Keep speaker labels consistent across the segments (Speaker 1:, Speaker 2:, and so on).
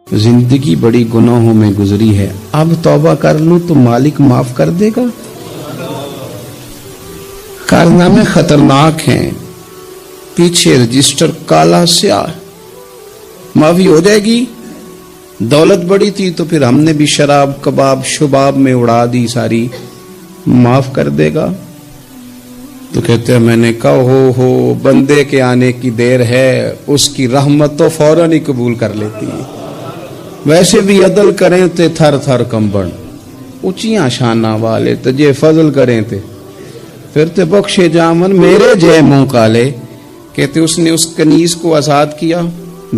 Speaker 1: زندگی بڑی گناہوں میں گزری ہے، اب توبہ کر لوں تو مالک معاف کر دے گا۔ کارنامے خطرناک ہیں، پیچھے رجسٹر کالا سیاہ، معافی ہو جائے گی۔ دولت بڑی تھی تو پھر ہم نے بھی شراب کباب شباب میں اڑا دی ساری، معاف کر دے گا۔ تو کہتے ہیں میں نے کہا ہو بندے کے آنے کی دیر ہے، اس کی رحمت تو فوراً ہی قبول کر لیتی ہے۔ ویسے بھی عدل کریں تے تھر تھر کمبن، اونچیاں شانہ والے تجھے فضل کریں تے پھر تے بخشے جامن میرے جے منہ کالے۔ کہتے اس نے اس کنیز کو آزاد کیا،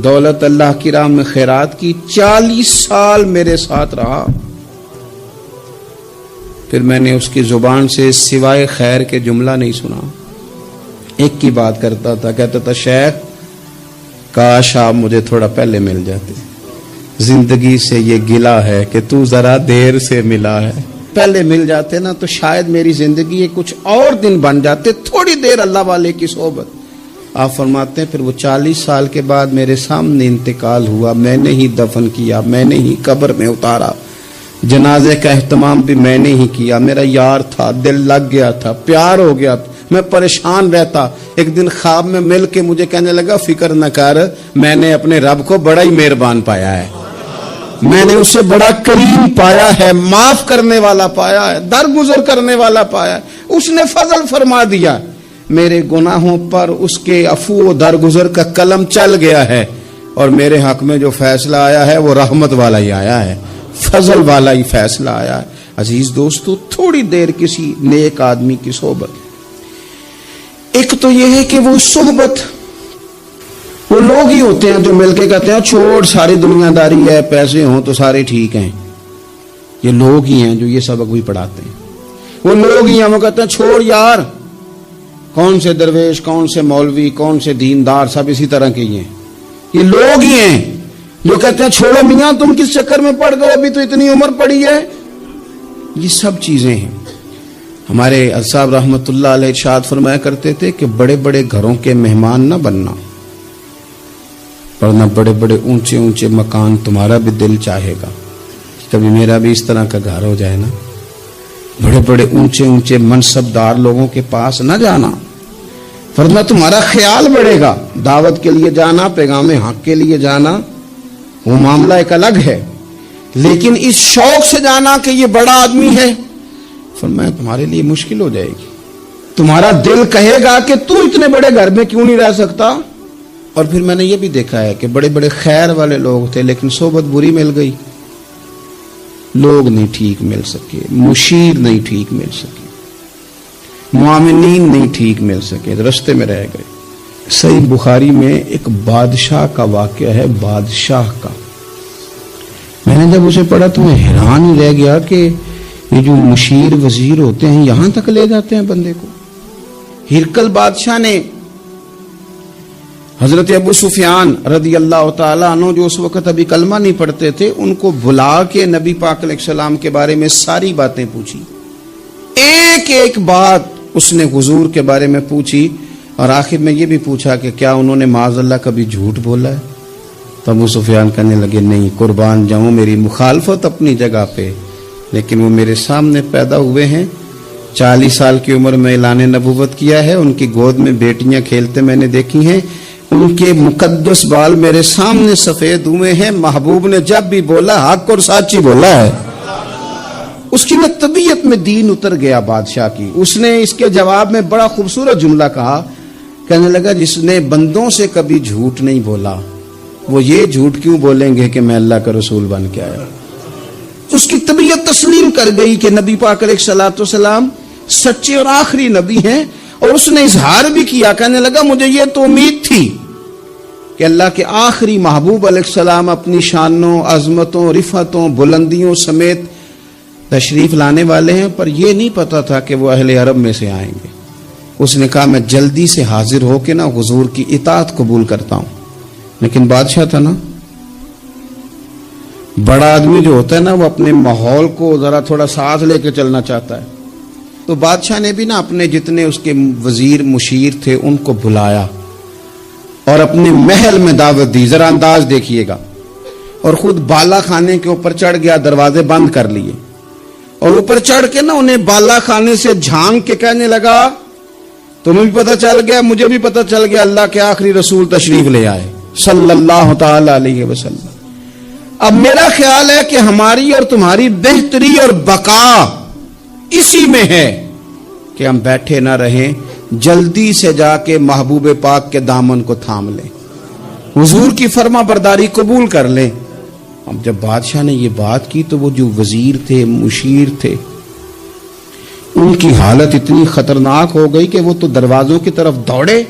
Speaker 1: دولت اللہ کی راہ میں خیرات کی، 40 سال میرے ساتھ رہا، پھر میں نے اس کی زبان سے سوائے خیر کے جملہ نہیں سنا۔ ایک کی بات کرتا تھا، کہتا تھا شیخ کاش آپ مجھے تھوڑا پہلے مل جاتے، زندگی سے یہ گلہ ہے کہ تو ذرا دیر سے ملا ہے، پہلے مل جاتے نا تو شاید میری زندگی یہ کچھ اور دن بن جاتے، تھوڑی دیر اللہ والے کی صحبت۔ آپ فرماتے ہیں پھر وہ 40 سال کے بعد میرے سامنے انتقال ہوا، میں نے ہی دفن کیا، میں نے ہی قبر میں اتارا، جنازے کا اہتمام بھی میں نے ہی کیا۔ میرا یار تھا، دل لگ گیا تھا، پیار ہو گیا تھا، میں پریشان رہتا۔ ایک دن خواب میں مل کے مجھے کہنے لگا فکر نہ کر، میں نے اپنے رب کو بڑا ہی مہربان پایا ہے، میں نے اسے بڑا کریم پایا ہے، معاف کرنے والا پایا ہے، درگزر کرنے والا پایا ہے، اس نے فضل فرما دیا، میرے گناہوں پر اس کے عفو و درگزر کا قلم چل گیا ہے، اور میرے حق میں جو فیصلہ آیا ہے وہ رحمت والا ہی آیا ہے، فضل والا ہی فیصلہ آیا ہے۔ عزیز دوستو، تھوڑی دیر کسی نیک آدمی کی صحبت، ایک تو یہ ہے کہ وہ صحبت، وہ لوگ ہی ہوتے ہیں جو مل کے کہتے ہیں چھوڑ ساری دنیا داری ہے، پیسے ہوں تو سارے ٹھیک ہیں۔ یہ لوگ ہی ہیں جو یہ سبق بھی پڑھاتے ہیں، وہ لوگ ہی ہیں وہ کہتے ہیں چھوڑ یار، کون سے درویش کون سے مولوی کون سے دیندار سب اسی طرح کے ہی ہیں۔ یہ لوگ ہی ہیں جو کہتے ہیں چھوڑو میاں تم کس چکر میں پڑ گئے، ابھی تو اتنی عمر پڑی ہے۔ یہ سب چیزیں ہیں۔ ہمارے صاحب رحمت اللہ علیہ ارشاد فرمایا کرتے تھے کہ بڑے بڑے گھروں کے مہمان نہ بننا، ورنہ بڑے بڑے اونچے اونچے مکان تمہارا بھی دل چاہے گا، کبھی میرا بھی اس طرح کا گھر ہو جائے نا۔ بڑے بڑے اونچے اونچے منصب دار لوگوں کے پاس نہ جانا، ورنہ تمہارا خیال بڑھے گا۔ دعوت کے لیے جانا، پیغام حق کے لیے جانا، وہ معاملہ ایک الگ ہے، لیکن اس شوق سے جانا کہ یہ بڑا آدمی ہے، فرمایا تمہارے لیے مشکل ہو جائے گی۔ تمہارا دل کہے گا کہ تو اتنے بڑے گھر میں کیوں نہیں رہ سکتا۔ اور پھر میں نے یہ بھی دیکھا ہے کہ بڑے بڑے خیر والے لوگ تھے لیکن صحبت بری مل گئی، لوگ نہیں ٹھیک مل سکے، مشیر نہیں ٹھیک مل سکے، معاملین نہیں ٹھیک مل سکے، رستے میں رہ گئے۔ صحیح بخاری میں ایک بادشاہ کا واقعہ ہے، بادشاہ کا۔ میں نے جب اسے پڑھا تو میں حیران ہی رہ گیا کہ یہ جو مشیر وزیر ہوتے ہیں یہاں تک لے جاتے ہیں بندے کو۔ ہرقل بادشاہ نے حضرت ابو سفیان رضی اللہ تعالیٰ عنہ جو اس وقت ابھی کلمہ نہیں پڑھتے تھے، ان کو بلا کے نبی پاک علیہ السلام کے بارے میں ساری باتیں پوچھی، ایک ایک بات اس نے حضور کے بارے میں پوچھی، اور آخر میں یہ بھی پوچھا کہ کیا انہوں نے معاذ اللہ کبھی جھوٹ بولا ہے؟ تو ابو سفیان کہنے لگے نہیں، قربان جاؤں میری مخالفت اپنی جگہ پہ، لیکن وہ میرے سامنے پیدا ہوئے ہیں، 40 سال کی عمر میں اعلان نبوت کیا ہے، ان کی گود میں بیٹیاں کھیلتے میں نے دیکھی ہیں، ان کے مقدس بال میرے سامنے سفید ہوئے ہیں، محبوب نے جب بھی بولا حق اور سچی بولا ہے۔ اس کی نہ طبیعت میں دین اتر گیا بادشاہ کی۔ اس نے اس کے جواب میں بڑا خوبصورت جملہ کہا، کہنے لگا جس نے بندوں سے کبھی جھوٹ نہیں بولا وہ یہ جھوٹ کیوں بولیں گے کہ میں اللہ کا رسول بن کے آیا۔ اس کی طبیعت تسلیم کر گئی کہ نبی پاک علیہ الصلوۃ والسلام سچے اور آخری نبی ہیں، اور اس نے اظہار بھی کیا، کہنے لگا مجھے یہ تو امید تھی کہ اللہ کے آخری محبوب علیہ السلام اپنی شانوں عظمتوں رفعتوں بلندیوں سمیت تشریف لانے والے ہیں، پر یہ نہیں پتا تھا کہ وہ اہل عرب میں سے آئیں گے۔ اس نے کہا میں جلدی سے حاضر ہو کے نا حضور کی اطاعت قبول کرتا ہوں، لیکن بادشاہ تھا نا، بڑا آدمی جو ہوتا ہے نا وہ اپنے ماحول کو ذرا تھوڑا ساتھ لے کے چلنا چاہتا ہے، تو بادشاہ نے بھی نا اپنے جتنے اس کے وزیر مشیر تھے ان کو بلایا اور اپنے محل میں دعوت دی۔ ذرا انداز دیکھیے گا، اور خود بالا خانے کے اوپر چڑھ گیا, دروازے بند کر لیے, اور اوپر چڑھ کے نا انہیں بالا خانے سے جھانک کے کہنے لگا تمہیں بھی پتہ چل گیا, مجھے بھی پتہ چل گیا اللہ کے آخری رسول تشریف لے آئے صلی اللہ تعالی علیہ وسلم. اب میرا خیال ہے کہ ہماری اور تمہاری بہتری اور بقا اسی میں ہے کہ ہم بیٹھے نہ رہیں, جلدی سے جا کے محبوب پاک کے دامن کو تھام لیں, حضور کی فرما برداری قبول کر لیں. اب جب بادشاہ نے یہ بات کی تو وہ جو وزیر تھے, مشیر تھے, ان کی حالت اتنی خطرناک ہو گئی کہ وہ تو دروازوں کی طرف دوڑے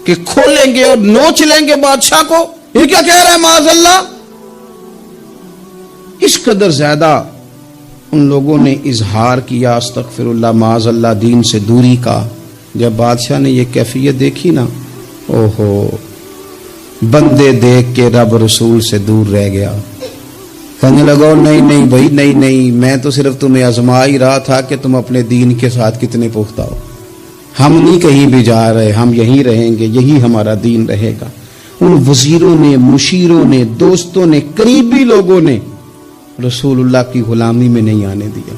Speaker 1: کہ کھولیں گے اور نوچ لیں گے بادشاہ کو. یہ کیا کہہ رہا ہے معاذ اللہ. اس قدر زیادہ ان لوگوں نے اظہار کیا استغفر اللہ معاذ اللہ دین سے دوری کا. جب بادشاہ نے یہ کیفیت دیکھی نا, اوہو, بندے دیکھ کے رب رسول سے دور رہ گیا. کہنے لگا نہیں نہیں بھائی, نہیں نہیں, میں تو صرف تمہیں آزما ہی رہا تھا کہ تم اپنے دین کے ساتھ کتنے پختہ ہو. ہم نہیں کہیں بھی جا رہے, ہم یہیں رہیں گے, یہی ہمارا دین رہے گا. ان وزیروں نے, مشیروں نے, دوستوں نے, قریبی لوگوں نے رسول اللہ کی غلامی میں نہیں آنے دیا.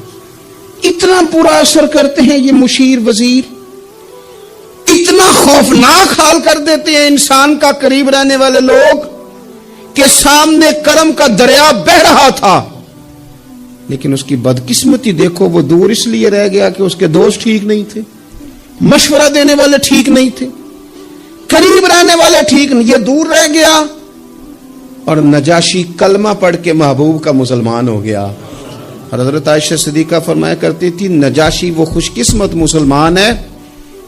Speaker 1: اتنا برا اثر کرتے ہیں یہ مشیر وزیر, اتنا خوفناک حال کر دیتے ہیں انسان کا قریب رہنے والے لوگ کہ سامنے کرم کا دریا بہ رہا تھا, لیکن اس کی بدقسمتی دیکھو, وہ دور اس لیے رہ گیا کہ اس کے دوست ٹھیک نہیں تھے, مشورہ دینے والے ٹھیک نہیں تھے, قریب رہنے والے ٹھیک نہیں, یہ دور رہ گیا. اور نجاشی کلمہ پڑھ کے محبوب کا مسلمان ہو گیا. حضرت عائشہ صدیقہ فرمایا کرتی تھی نجاشی وہ خوش قسمت مسلمان ہے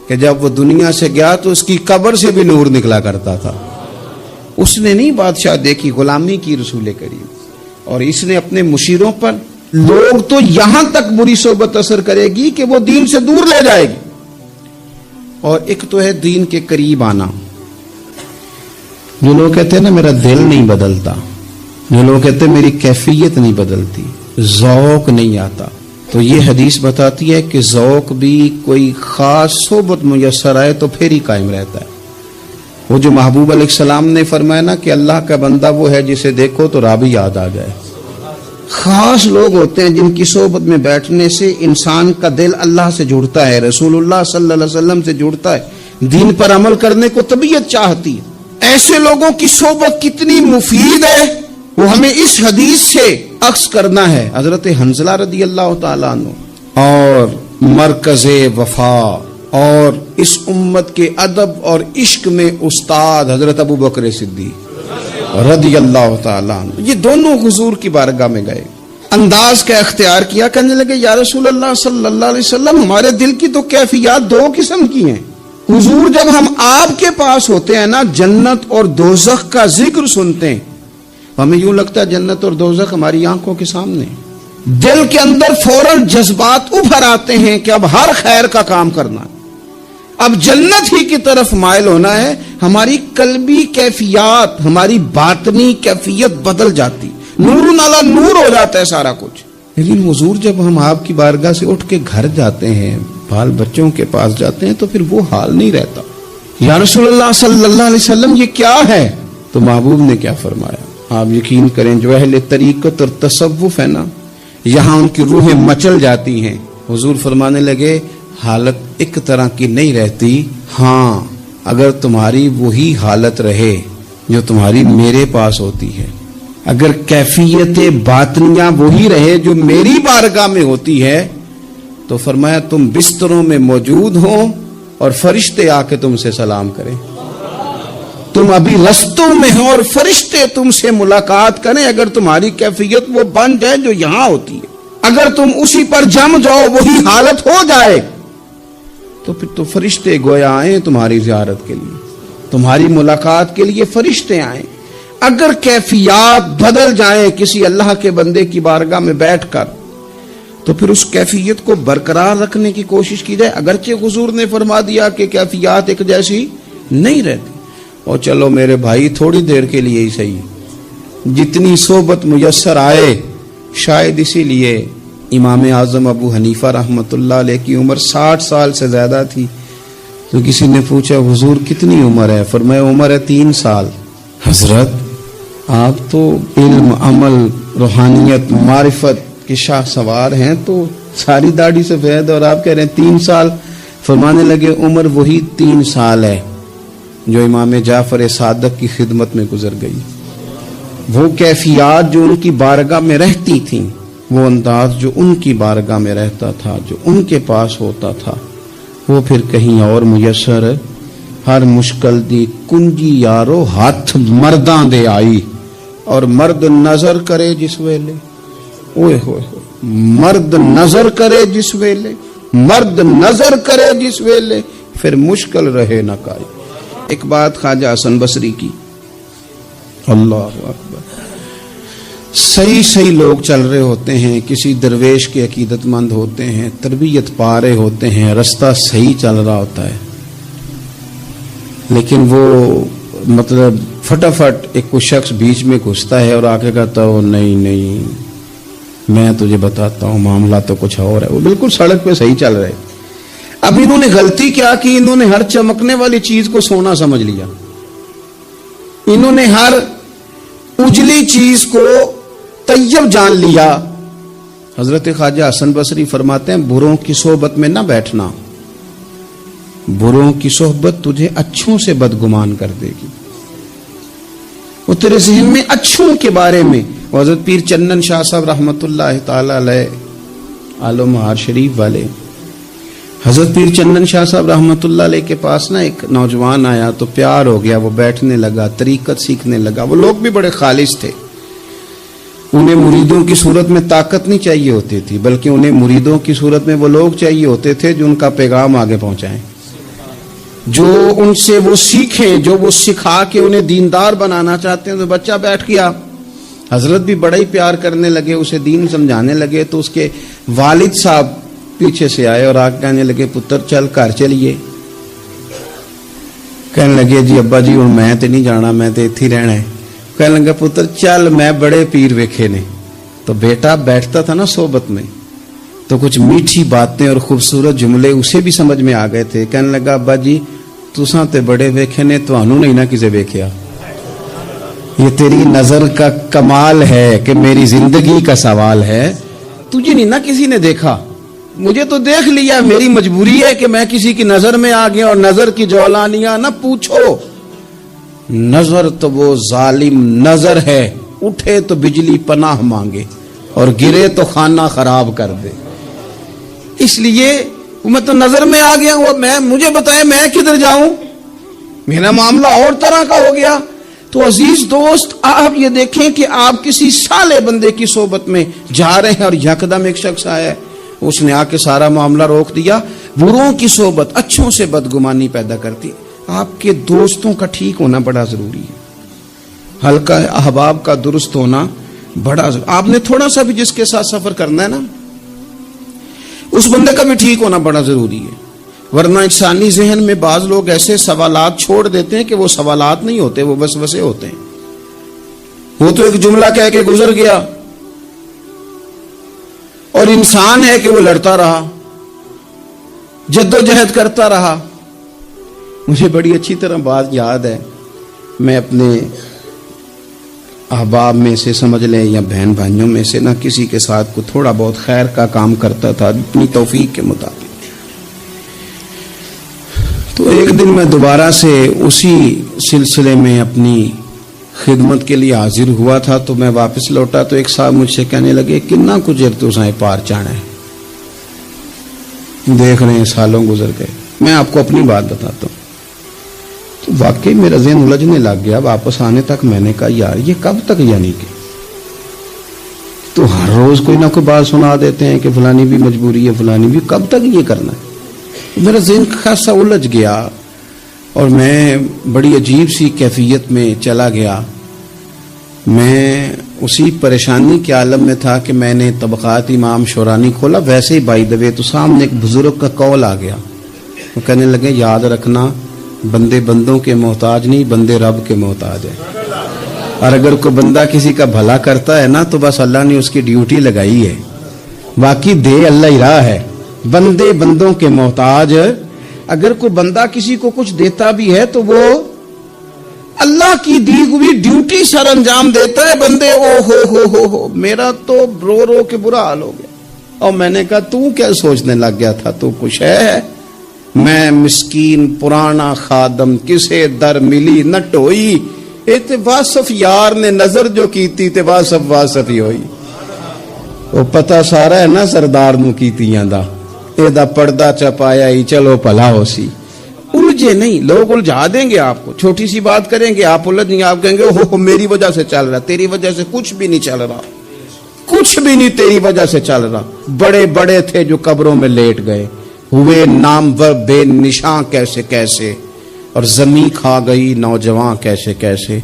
Speaker 1: کہ جب وہ دنیا سے گیا تو اس کی قبر سے بھی نور نکلا کرتا تھا. اس نے نہیں بادشاہ دیکھی, غلامی کی رسول کریم, اور اس نے اپنے مشیروں پر لوگ تو یہاں تک بری صحبت اثر کرے گی کہ وہ دین سے دور لے جائے گی. اور ایک تو ہے دین کے قریب آنا. جو لوگ کہتے ہیں نا میرا دل نہیں بدلتا, جو لوگ کہتے ہیں میری کیفیت نہیں بدلتی, ذوق نہیں آتا, تو یہ حدیث بتاتی ہے کہ ذوق بھی کوئی خاص صحبت میسر آئے تو پھر ہی قائم رہتا ہے. وہ جو محبوب علیہ السلام نے فرمایا نا کہ اللہ کا بندہ وہ ہے جسے دیکھو تو رابی یاد آ جائے. خاص لوگ ہوتے ہیں جن کی صحبت میں بیٹھنے سے انسان کا دل اللہ سے جڑتا ہے, رسول اللہ صلی اللہ علیہ وسلم سے جڑتا ہے, دین پر عمل کرنے کو طبیعت چاہتی ہے. ایسے لوگوں کی صحبت کتنی مفید ہے وہ ہمیں اس حدیث سے عکس کرنا ہے. حضرت حنظلہ رضی اللہ تعالیٰ عنہ اور مرکز وفا اور اس امت کے ادب اور عشق میں استاد حضرت ابو بکر صدیق رضی اللہ تعالیٰ عنہ, یہ دونوں حضور کی بارگاہ میں گئے, انداز کا اختیار کیا, کہنے لگے یا رسول اللہ صلی اللہ علیہ وسلم ہمارے دل کی تو کیفیات دو قسم کی ہیں. حضور جب ہم آپ کے پاس ہوتے ہیں نا, جنت اور دوزخ کا ذکر سنتے ہیں, ہمیں یوں لگتا ہے جنت اور دوزخ ہماری آنکھوں کے سامنے. دل کے اندر فوراً جذبات ابھر آتے ہیں کہ اب ہر خیر کا کام کرنا ہے, اب جنت ہی کی طرف مائل ہونا ہے. ہماری قلبی کیفیات, ہماری باطنی کیفیت بدل جاتی, نور نالا نور ہو جاتا ہے سارا کچھ. لیکن حضور جب ہم آپ کی بارگاہ سے اٹھ کے گھر جاتے ہیں, بال بچوں کے پاس جاتے ہیں, تو پھر وہ حال نہیں رہتا. یا رسول اللہ صلی اللہ علیہ وسلم یہ کیا ہے؟ تو محبوب نے کیا فرمایا, آپ یقین کریں جو اہل طریقت اور تصوف ہے نا, یہاں ان کی روحیں مچل جاتی ہیں. حضور فرمانے لگے حالت ایک طرح کی نہیں رہتی, ہاں اگر تمہاری وہی حالت رہے جو تمہاری میرے پاس ہوتی ہے, اگر کیفیت باطنیہ وہی رہے جو میری بارگاہ میں ہوتی ہے, تو فرمایا تم بستروں میں موجود ہو اور فرشتے آ کے تم سے سلام کریں. تم ابھی رستوں میں ہو اور فرشتے تم سے ملاقات کریں, اگر تمہاری کیفیت وہ بن جائے جو یہاں ہوتی ہے, اگر تم اسی پر جم جاؤ, وہی حالت ہو جائے, تو پھر تو فرشتے گویا آئیں تمہاری زیارت کے لیے, تمہاری ملاقات کے لیے فرشتے آئیں. اگر کیفیات بدل جائیں کسی اللہ کے بندے کی بارگاہ میں بیٹھ کر, تو پھر اس کیفیت کو برقرار رکھنے کی کوشش کی جائے. اگرچہ حضور نے فرما دیا کہ کیفیات ایک جیسی نہیں رہتی, اور چلو میرے بھائی تھوڑی دیر کے لیے ہی صحیح, جتنی صحبت میسر آئے. شاید اسی لیے امام اعظم ابو حنیفہ رحمۃ اللہ علیہ کی عمر 60 سال سے زیادہ تھی. تو کسی نے پوچھا حضور کتنی عمر ہے؟ فرمایا عمر ہے 3 سال. حضرت آپ تو علم، عمل، روحانیت، معرفت کے شاہ سوار ہیں، تو ساری داڑھی سفید اور آپ کہہ رہے ہیں 3 سال. فرمانے لگے عمر وہی 3 سال ہے جو امام جعفر صادق کی خدمت میں گزر گئی. وہ کیفیات جو ان کی بارگاہ میں رہتی تھیں، وہ انداز جو ان کی بارگاہ میں رہتا تھا، جو ان کے پاس ہوتا تھا، وہ پھر کہیں اور میسر. ہر مشکل دی کنجی یارو ہاتھ مرداں دے آئی، اور مرد نظر کرے جس ویلے، اوئے ہوئے مرد نظر کرے جس ویلے، مرد نظر کرے جس ویلے، پھر مشکل رہے نہ کائی. ایک بات خواجہ حسن بصری کی، اللہ اکبر. صحیح لوگ چل رہے ہوتے ہیں، کسی درویش کے عقیدت مند ہوتے ہیں، تربیت پا رہے ہوتے ہیں، رستہ صحیح چل رہا ہوتا ہے، لیکن وہ مطلب فٹافٹ ایک کوئی شخص بیچ میں گھستا ہے اور آ کے کہتا ہے نہیں میں تجھے بتاتا ہوں معاملہ تو کچھ اور ہے. وہ بالکل سڑک پہ صحیح چل رہے. اب انہوں نے غلطی کیا کی؟ انہوں نے ہر چمکنے والی چیز کو سونا سمجھ لیا. انہوں نے ہر اجلی چیز کو طیب جان لیا. حضرت خواجہ حسن بصری فرماتے ہیں بروں کی صحبت میں نہ بیٹھنا، بروں کی صحبت تجھے اچھوں سے بدگمان کر دے گی. وہ تیرے ذہن میں اچھوں کے بارے میں. حضرت پیر چنن شاہ صاحب رحمت اللہ تعالی علیہ آل و مہار شریف والے، حضرت پیر چنن شاہ صاحب رحمت اللہ علیہ کے پاس نا ایک نوجوان آیا تو پیار ہو گیا. وہ بیٹھنے لگا، طریقت سیکھنے لگا. وہ لوگ بھی بڑے خالص تھے. انہیں مریدوں کی صورت میں طاقت نہیں چاہیے ہوتی تھی، بلکہ انہیں مریدوں کی صورت میں وہ لوگ چاہیے ہوتے تھے جو ان کا پیغام آگے پہنچائیں، جو ان سے وہ سیکھیں، جو وہ سکھا کے انہیں دیندار بنانا چاہتے ہیں. تو بچہ بیٹھ گیا. حضرت بھی بڑا ہی پیار کرنے لگے، اسے دین سمجھانے لگے. تو اس کے والد صاحب پیچھے سے آئے اور آگے کہنے لگے پتر چل گھر چلیے. کہنے لگے جی ابا جی ہوں میں تے نہیں جانا، میں تے ایتھے ہی رہنا ہے. کہنے لگا پتر چل میں بڑے پیر ویکھے نے. تو بیٹا بیٹھتا تھا نا صحبت میں تو کچھ میٹھی باتیں اور خوبصورت جملے اسے بھی سمجھ میں آ گئے تھے. کہنے لگا ابا جی تساں تے بڑے ویکھے نے، تانوں نہیں نہ کسے ویکھیا. یہ تیری نظر کا کمال ہے کہ میری زندگی کا سوال ہے. تجھے نہیں نہ کسی نے دیکھا، مجھے تو دیکھ لیا. میری مجبوری ہے کہ میں کسی کی نظر میں آ گیا. اور نظر کی جولانیاں نہ پوچھو. نظر تو وہ ظالم نظر ہے، اٹھے تو بجلی پناہ مانگے اور گرے تو خانہ خراب کر دے. اس لیے میں تو نظر میں آ گیا ہوں. مجھے بتائیں میں کدھر جاؤں؟ میرا معاملہ اور طرح کا ہو گیا. تو عزیز دوست آپ یہ دیکھیں کہ آپ کسی صالح بندے کی صحبت میں جا رہے ہیں اور یکدم ایک شخص آیا ہے، اس نے آ کے سارا معاملہ روک دیا. بروں کی صحبت اچھوں سے بدگمانی پیدا کرتی. آپ کے دوستوں کا ٹھیک ہونا بڑا ضروری ہے، حلقہ احباب کا درست ہونا بڑا ضروری. آپ نے تھوڑا سا بھی جس کے ساتھ سفر کرنا ہے نا، اس بندے کا بھی ٹھیک ہونا بڑا ضروری ہے. ورنہ انسانی ذہن میں بعض لوگ ایسے سوالات چھوڑ دیتے ہیں کہ وہ سوالات نہیں ہوتے، وہ وسوسے ہوتے ہیں. وہ تو ایک جملہ کہہ کے گزر گیا اور انسان ہے کہ وہ لڑتا رہا، جدوجہد کرتا رہا. مجھے بڑی اچھی طرح بات یاد ہے. میں اپنے احباب میں سے سمجھ لیں یا بہن بھائیوں میں سے نہ کسی کے ساتھ کو تھوڑا بہت خیر کا کام کرتا تھا اپنی توفیق کے مطابق. تو ایک دن میں دوبارہ سے اسی سلسلے میں اپنی خدمت کے لیے حاضر ہوا تھا. تو میں واپس لوٹا تو ایک صاحب مجھ سے کہنے لگے کنا کچھ تو سائیں پار چانا ہے. دیکھ رہے ہیں سالوں گزر گئے. میں آپ کو اپنی بات بتاتا ہوں. تو واقعی میرا ذہن الجھنے لگ گیا. واپس آنے تک میں نے کہا یار یہ کب تک، یعنی کہ تو ہر روز کوئی نہ کوئی بات سنا دیتے ہیں کہ فلانی بھی مجبوری ہے، فلانی بھی، کب تک یہ کرنا ہے. میرا ذہن خاصا الجھ گیا اور میں بڑی عجیب سی کیفیت میں چلا گیا. میں اسی پریشانی کے عالم میں تھا کہ میں نے طبقات امام شورانی کھولا. ویسے ہی بائی دوے تو سامنے ایک بزرگ کا قول آ گیا. وہ کہنے لگے یاد رکھنا بندے بندوں کے محتاج نہیں، بندے رب کے محتاج ہے. اور اگر کوئی بندہ کسی کا بھلا کرتا ہے نا تو بس اللہ نے اس کی ڈیوٹی لگائی ہے، باقی دے اللہ ہی راہ ہے. بندے بندوں کے محتاج. اگر کوئی بندہ کسی کو کچھ دیتا بھی ہے تو وہ اللہ کی دی ہوئی ڈیوٹی سر انجام دیتا ہے بندے، او ہو میرا تو رو رو کے برا حال ہو گیا۔ اور میں نے کہا تو کیا سوچنے لگ گیا تھا، تو کچھ ہے؟ میں مسکین پرانا خادم، کسے در ملی نہ ٹوئی، ایت واصف یار نے نظر جو کیتی تے واصف ہی ہوئی۔ وہ پتہ سارا ہے نا سردار نو کیتیاں دا، اے دا پردہ چپایا ہی چلو بھلا ہو سی۔ الجھے نہیں، لوگ الجھا دیں گے آپ کو، چھوٹی سی بات کریں گے آپ الجھ نہیں، آپ کہیں گے اوہ میری وجہ سے چل رہا، تیری وجہ سے کچھ بھی نہیں چل رہا، کچھ بھی نہیں تیری وجہ سے چل رہا۔ بڑے بڑے تھے جو قبروں میں لیٹ گئے، ہوئے نامور بے نشاں کیسے کیسے، اور زمین کھا گئی نوجوان کیسے کیسے۔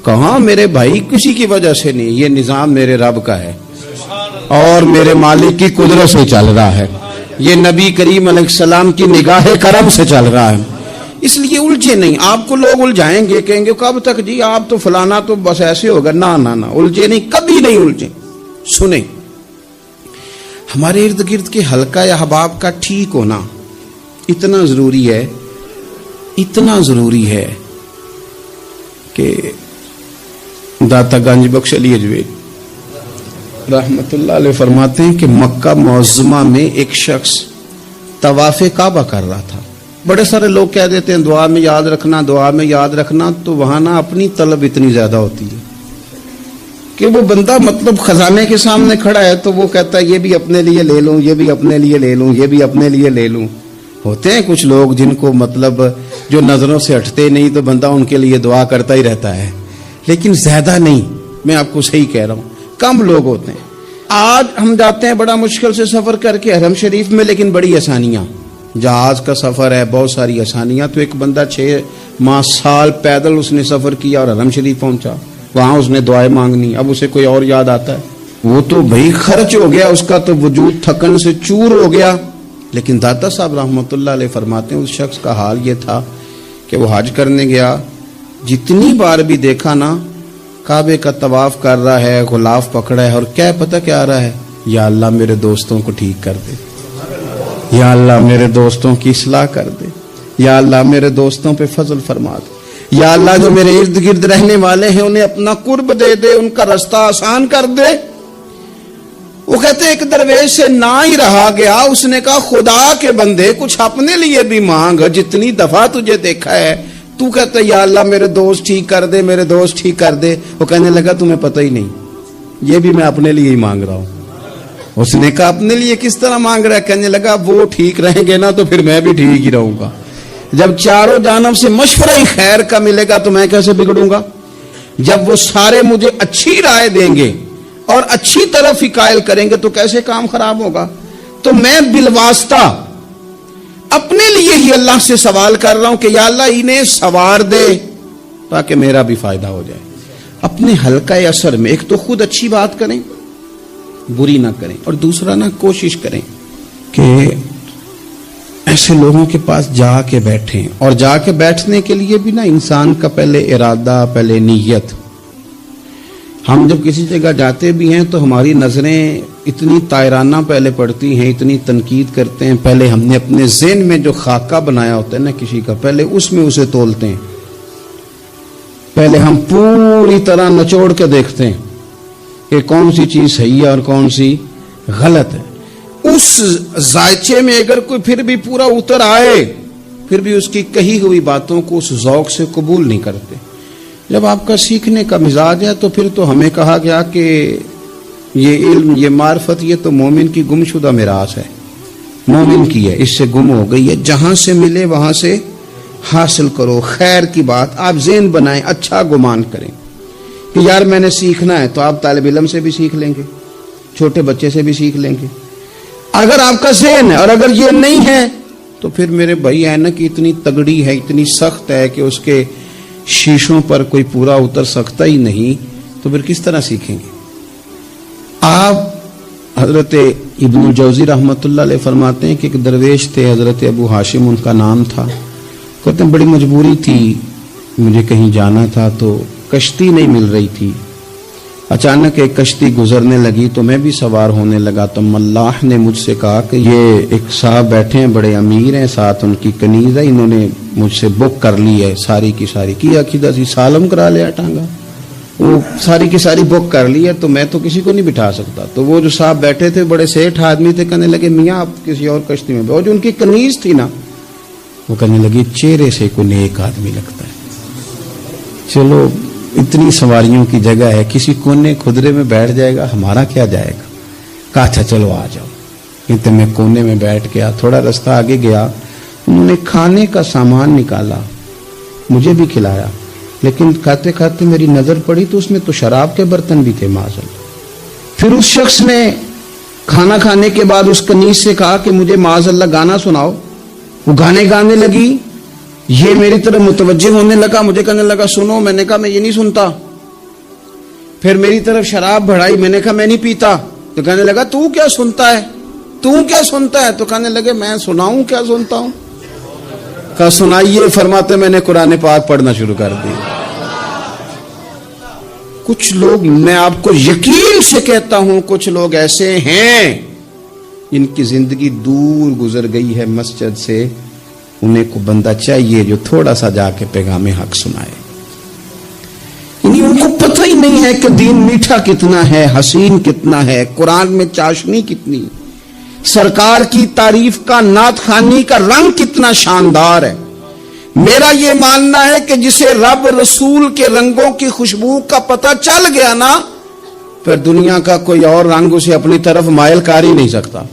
Speaker 1: کہاں میرے بھائی کسی کی وجہ سے نہیں، یہ نظام میرے رب کا ہے اور میرے مالک کی قدرت سے چل رہا ہے، یہ نبی کریم علیہ السلام کی نگاہ کرم سے چل رہا ہے۔ اس لیے الجھے نہیں، آپ کو لوگ الجھائیں گے، کہیں گے کب تک جی آپ تو فلانا تو بس ایسے ہوگا، نہ الجھے نہیں، کبھی نہیں الجھے۔ سنیں، ہمارے ارد گرد کے حلقہ یا احباب کا ٹھیک ہونا اتنا ضروری ہے کہ داتا گنج بخش علی اجویری رحمت اللہ علیہ فرماتے ہیں کہ مکہ معظمہ میں ایک شخص طواف کعبہ کر رہا تھا۔ بڑے سارے لوگ کہہ دیتے ہیں دعا میں یاد رکھنا، دعا میں یاد رکھنا، تو وہاں نا اپنی طلب اتنی زیادہ ہوتی ہے کہ وہ بندہ مطلب خزانے کے سامنے کھڑا ہے تو وہ کہتا ہے یہ بھی اپنے لیے لے لوں، یہ بھی اپنے لیے لے لوں، یہ بھی اپنے لیے لے لوں۔ ہوتے ہیں کچھ لوگ جن کو مطلب جو نظروں سے ہٹتے نہیں تو بندہ ان کے لیے دعا کرتا ہی رہتا ہے، لیکن زیادہ نہیں، میں آپ کو صحیح کہہ رہا ہوں، کم لوگ ہوتے ہیں۔ آج ہم جاتے ہیں بڑا مشکل سے سفر کر کے حرم شریف میں، لیکن بڑی آسانیاں، جہاز کا سفر ہے، بہت ساری آسانیاں، تو ایک بندہ 6 ماہ سال پیدل اس نے سفر کیا اور حرم شریف پہنچا، وہاں اس نے دعائیں مانگنی، اب اسے کوئی اور یاد آتا ہے، وہ تو بھائی خرچ ہو گیا، اس کا تو وجود تھکن سے چور ہو گیا۔ لیکن داتا صاحب رحمۃ اللہ علیہ فرماتے ہیں اس شخص کا حال یہ تھا کہ وہ حج کرنے گیا، جتنی بار بھی دیکھا نا کعبے کا طواف کر رہا ہے، غلاف پکڑا ہے، اور کیا پتہ کیا آ رہا ہے، یا اللہ میرے دوستوں کو ٹھیک کر دے، یا اللہ میرے دوستوں کی اصلاح کر دے، یا اللہ میرے دوستوں پہ فضل فرما دے، یا اللہ جو میرے ارد گرد رہنے والے ہیں انہیں اپنا قرب دے دے، ان کا رستہ آسان کر دے۔ وہ کہتے ایک درویش سے نہ ہی رہا گیا، اس نے کہا خدا کے بندے کچھ اپنے لیے بھی مانگ، جتنی دفعہ تجھے دیکھا ہے تو کہتا ہے یا اللہ میرے دوست ٹھیک کر دے، میرے دوست ٹھیک کر دے۔ وہ کہنے لگا تمہیں پتہ ہی نہیں، یہ بھی میں اپنے لیے ہی مانگ رہا ہوں۔ اس نے کہا اپنے لیے کس طرح مانگ رہا ہے؟ کہنے لگا وہ ٹھیک رہیں گے نا تو پھر میں بھی ٹھیک ہی رہوں گا، جب چاروں جانب سے مشورہ خیر کا ملے گا تو میں کیسے بگڑوں گا؟ جب وہ سارے مجھے اچھی رائے دیں گے اور اچھی طرف ہی قائل کریں گے تو کیسے کام خراب ہوگا؟ تو میں بالواسطہ اپنے لیے ہی اللہ سے سوال کر رہا ہوں کہ یا اللہ انہیں سوار دے تاکہ میرا بھی فائدہ ہو جائے۔ اپنے حلقہ اثر میں ایک تو خود اچھی بات کریں، بری نہ کریں، اور دوسرا نہ کوشش کریں کہ ایسے لوگوں کے پاس جا کے بیٹھیں، اور جا کے بیٹھنے کے لیے بھی نا انسان کا پہلے ارادہ، پہلے نیت۔ ہم جب کسی جگہ جاتے بھی ہیں تو ہماری نظریں اتنی طائرانہ پہلے پڑتی ہیں، اتنی تنقید کرتے ہیں، پہلے ہم نے اپنے ذہن میں جو خاکہ بنایا ہوتا ہے نا کسی کا، پہلے اس میں اسے تولتے ہیں، پہلے ہم پوری طرح نچوڑ کے دیکھتے ہیں کہ کون سی چیز صحیح ہے اور کون سی غلط ہے۔ اس ذائچے میں اگر کوئی پھر بھی پورا اتر آئے، پھر بھی اس کی کہی ہوئی باتوں کو اس ذوق سے قبول نہیں کرتے۔ جب آپ کا سیکھنے کا مزاج ہے تو پھر تو ہمیں کہا گیا کہ یہ علم، یہ معرفت، یہ تو مومن کی گم شدہ میراث ہے، مومن کی ہے، اس سے گم ہو گئی ہے، جہاں سے ملے وہاں سے حاصل کرو، خیر کی بات آپ ذہن بنائیں، اچھا گمان کریں کہ یار میں نے سیکھنا ہے، تو آپ طالب علم سے بھی سیکھ لیں گے، چھوٹے بچے سے بھی سیکھ لیں گے۔ اگر آپ کا ذہن ہے اور اگر یہ نہیں ہے تو پھر میرے بھائی اینک اتنی تگڑی ہے، اتنی سخت ہے کہ اس کے شیشوں پر کوئی پورا اتر سکتا ہی نہیں، تو پھر کس طرح سیکھیں گے؟ آپ حضرت ابن الجوزی رحمت اللہ علیہ فرماتے ہیں کہ ایک درویش تھے، حضرت ابو ہاشم ان کا نام تھا، کہتے ہیں بڑی مجبوری تھی، مجھے کہیں جانا تھا تو کشتی نہیں مل رہی تھی، اچانک ایک کشتی گزرنے لگی تو میں بھی سوار ہونے لگا تو ملاح نے مجھ سے کہا کہ یہ ایک صاحب بیٹھے ہیں، بڑے امیر ہیں، ساتھ ان کی کنیز ہے، انہوں نے مجھ سے بک کر لی ہے ساری کی ساری، کی عقیدہ سی سالم کرا لیا ٹانگا، وہ ساری کی ساری بک کر لی ہے تو میں تو کسی کو نہیں بٹھا سکتا۔ تو وہ جو صاحب بیٹھے تھے بڑے سیٹھ آدمی تھے، کہنے لگے میاں آپ کسی اور کشتی میں، اور جو ان کی کنیز تھی نا وہ کہنے لگی چہرے سے کوئی نیک آدمی لگتا ہے، چلو اتنی سواریوں کی جگہ ہے، کسی کونے خدرے میں بیٹھ جائے گا، ہمارا کیا جائے گا۔ کہا اچھا چلو آ جاؤ، تو میں کونے میں بیٹھ گیا، تھوڑا رستہ آگے گیا، انہوں نے کھانے کا سامان نکالا، مجھے بھی کھلایا، لیکن کھاتے کھاتے میری نظر پڑی تو اس میں تو شراب کے برتن بھی تھے معاذ اللہ۔ پھر اس شخص نے کھانا کھانے کے بعد اس کنیز سے کہا کہ مجھے معاذ اللہ گانا سناؤ، وہ گانے گانے لگی، یہ میری طرف متوجہ ہونے لگا، مجھے کہنے لگا سنو، میں نے کہا میں یہ نہیں سنتا۔ پھر میری طرف شراب بڑھائی، میں نے کہا میں نہیں پیتا، تو کہنے لگا تو کیا سنتا ہے، تو کیا سنتا ہے، تو کہنے لگے میں سناؤں کیا سنتا ہوں۔ کہا سنائیے، فرماتے میں نے قرآن پاک پڑھنا شروع کر دی۔ کچھ لوگ، میں آپ کو یقین سے کہتا ہوں، کچھ لوگ ایسے ہیں جن کی زندگی دور گزر گئی ہے مسجد سے، انہیں کو بندہ چاہیے جو تھوڑا سا جا کے پیغام حق سنائے۔ ان کو پتہ ہی نہیں ہے کہ دین میٹھا کتنا ہے، حسین کتنا ہے، قرآن میں چاشنی کتنی، سرکار کی تعریف کا، نعت خوانی کا رنگ کتنا شاندار ہے۔ میرا یہ ماننا ہے کہ جسے رب رسول کے رنگوں کی خوشبو کا پتہ چل گیا نا، پھر دنیا کا کوئی اور رنگ اسے اپنی طرف مائل کر ہی نہیں سکتا،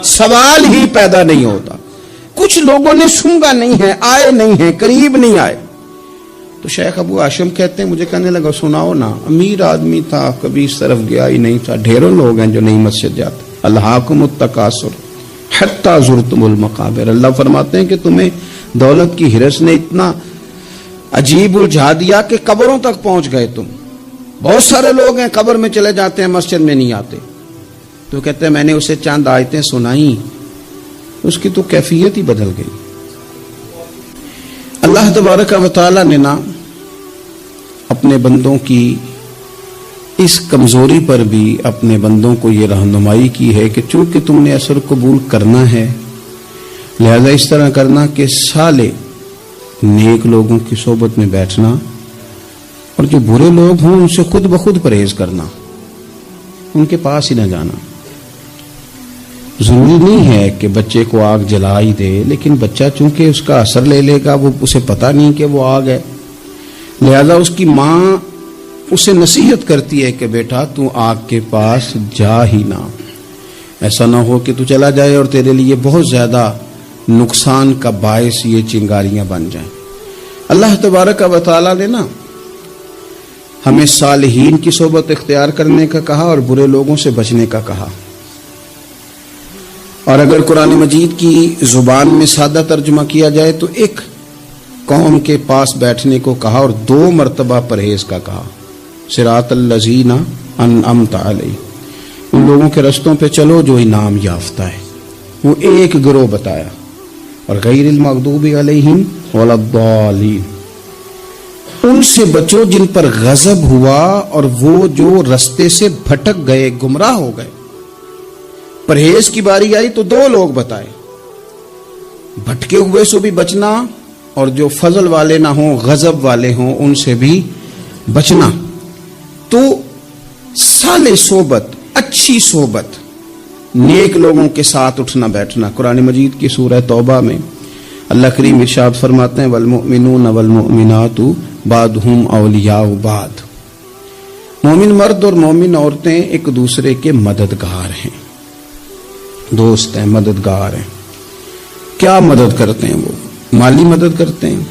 Speaker 1: سوال ہی پیدا نہیں ہوتا۔ کچھ لوگوں نے سونگا نہیں ہے، آئے نہیں ہیں، قریب نہیں آئے۔ تو شیخ ابو ہاشم کہتے ہیں، مجھے کہنے لگا سناؤ نا، امیر آدمی تھا، کبھی اس طرف گیا ہی نہیں تھا، ڈھیروں لوگ ہیں جو نہیں مسجد جاتے۔ الہاکم التکاثر حتی زرتم المقابر، اللہ فرماتے ہیں کہ تمہیں دولت کی ہرس نے اتنا عجیب الجھا دیا کہ قبروں تک پہنچ گئے تم۔ بہت سارے لوگ ہیں قبر میں چلے جاتے ہیں، مسجد میں نہیں آتے۔ تو کہتے ہیں میں نے اسے چند آیتیں سنائیں، اس کی تو کیفیت ہی بدل گئی۔ اللہ تبارک و تعالی نے نا اپنے بندوں کی اس کمزوری پر بھی اپنے بندوں کو یہ رہنمائی کی ہے کہ چونکہ تم نے اثر قبول کرنا ہے، لہذا اس طرح کرنا کہ سالے نیک لوگوں کی صحبت میں بیٹھنا، اور جو برے لوگ ہوں ان سے خود بخود پرہیز کرنا، ان کے پاس ہی نہ جانا۔ ضروری نہیں ہے کہ بچے کو آگ جلا ہی دے، لیکن بچہ چونکہ اس کا اثر لے لے گا، وہ اسے پتہ نہیں کہ وہ آگ ہے، لہذا اس کی ماں اسے نصیحت کرتی ہے کہ بیٹا تو آگ کے پاس جا ہی نہ، ایسا نہ ہو کہ تو چلا جائے اور تیرے لیے بہت زیادہ نقصان کا باعث یہ چنگاریاں بن جائیں۔ اللہ تبارک و تعالی نے نا ہمیں صالحین کی صحبت اختیار کرنے کا کہا اور برے لوگوں سے بچنے کا کہا۔ اور اگر قرآن مجید کی زبان میں سادہ ترجمہ کیا جائے تو ایک قوم کے پاس بیٹھنے کو کہا اور 2 مرتبہ پرہیز کا کہا، صراط الذین انعمت علیہم، ان لوگوں کے رستوں پہ چلو جو انعام یافتہ ہے، وہ ایک گروہ بتایا، اور غیر المغضوب علیہم ولا الضالین، ان سے بچو جن پر غضب ہوا اور وہ جو رستے سے بھٹک گئے، گمراہ ہو گئے۔ پرہیز کی باری آئی تو 2 لوگ بتائے، بھٹکے ہوئے سے بھی بچنا اور جو فضل والے نہ ہوں، غضب والے ہوں، ان سے بھی بچنا۔ تو صالح صحبت، اچھی صحبت، نیک لوگوں کے ساتھ اٹھنا بیٹھنا۔ قرآن مجید کی سورہ توبہ میں اللہ کریم ارشاد فرماتے ہیں والمؤمنون والمؤمنات بعضهم اولیاء بعض، مومن مرد اور مومن عورتیں ایک دوسرے کے مددگار ہیں، دوست ہیں، مددگار ہیں۔ کیا مدد کرتے ہیں؟ وہ مالی مدد کرتے ہیں،